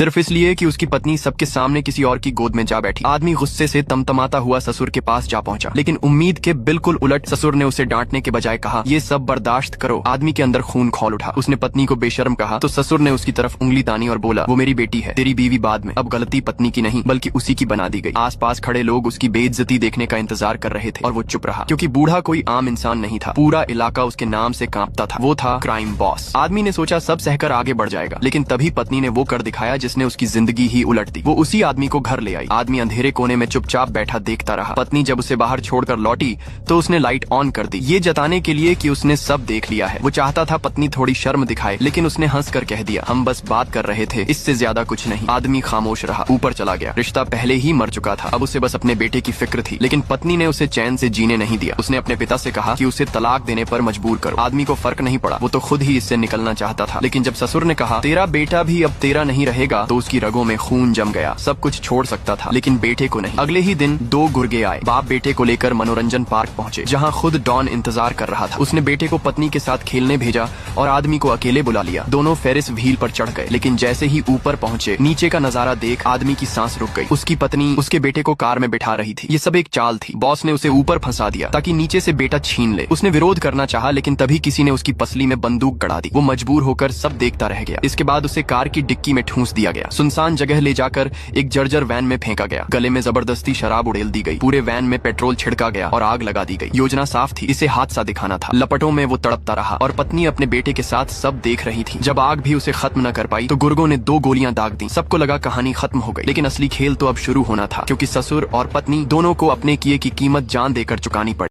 सिर्फ इसलिए कि उसकी पत्नी सबके सामने किसी और की गोद में जा बैठी। आदमी गुस्से से तमतमाता हुआ ससुर के पास जा पहुंचा, लेकिन उम्मीद के बिल्कुल उलट ससुर ने उसे डांटने के बजाय कहा, ये सब बर्दाश्त करो। आदमी के अंदर खून खौल उठा। उसने पत्नी को बेशर्म कहा तो ससुर ने उसकी तरफ उंगली तानी और बोला, वो मेरी बेटी है, तेरी बीवी बाद में। अब गलती पत्नी की नहीं बल्कि उसी की बना दी गई। आसपास खड़े लोग उसकी बेइज्जती देखने का इंतजार कर रहे थे और वो चुप रहा, क्योंकि बूढ़ा कोई आम इंसान नहीं था। पूरा इलाका उसके नाम से कांपता था। वो था क्राइम बॉस। आदमी ने सोचा सब सहकर आगे बढ़ जाएगा, लेकिन तभी पत्नी ने वो कर दिखाया जिसने उसकी जिंदगी ही उलट दी। वो उसी आदमी को घर ले आई। आदमी अंधेरे कोने में चुपचाप बैठा देखता रहा। पत्नी जब उसे बाहर छोड़कर लौटी तो उसने लाइट ऑन कर दी, ये जताने के लिए कि उसने सब देख लिया है। वो चाहता था पत्नी थोड़ी शर्म दिखाए, लेकिन उसने हंसकर कह दिया, हम बस बात कर रहे थे, इससे ज्यादा कुछ नहीं। आदमी खामोश रहा, ऊपर चला गया। रिश्ता पहले ही मर चुका था, अब उसे बस अपने बेटे की फिक्र थी। लेकिन पत्नी ने उसे चैन से जीने नहीं दिया। उसने अपने पिता से कहा कि उसे तलाक देने पर मजबूर करो। आदमी को फर्क नहीं पड़ा, वो तो खुद ही इससे निकलना चाहता था। लेकिन जब ससुर ने कहा, तेरा बेटा भी अब तेरा नहीं रहेगा, तो उसकी रगों में खून जम गया। सब कुछ छोड़ सकता था, लेकिन बेटे को नहीं। अगले ही दिन दो गुर्गे आए। बाप बेटे को लेकर मनोरंजन पार्क पहुंचे, जहां खुद डॉन इंतजार कर रहा था। उसने बेटे को पत्नी के साथ खेलने भेजा और आदमी को अकेले बुला लिया। दोनों फेरिस व्हील पर चढ़ गए, लेकिन जैसे ही ऊपर पहुंचे, नीचे का नजारा देख आदमी की सांस रुक गई। उसकी पत्नी उसके बेटे को कार में बिठा रही थी। ये सब एक चाल थी। बॉस ने उसे ऊपर फंसा दिया ताकि नीचे से बेटा छीन ले। उसने विरोध करना चाहा, लेकिन तभी किसी ने उसकी पसली में बंदूक गड़ा दी। वो मजबूर होकर सब देखता रह गया। इसके बाद उसे कार की डिक्की में ठूंस दिया गया। सुनसान जगह ले जाकर एक जर्जर वैन में फेंका गया। गले में जबरदस्ती शराब उड़ेल दी गई। पूरे वैन में पेट्रोल छिड़का गया और आग लगा दी गई। योजना साफ थी, इसे हादसा दिखाना था। लपटों में वो तड़पता रहा और पत्नी अपने बेटे के साथ सब देख रही थी। जब आग भी उसे खत्म न कर पाई तो गुर्गों ने 2 गोलियां दाग दी। सबको लगा कहानी खत्म हो गई, लेकिन असली खेल तो अब शुरू होना था, क्योंकि ससुर और पत्नी दोनों को अपने किए की कीमत जान देकर चुकानी पड़ी।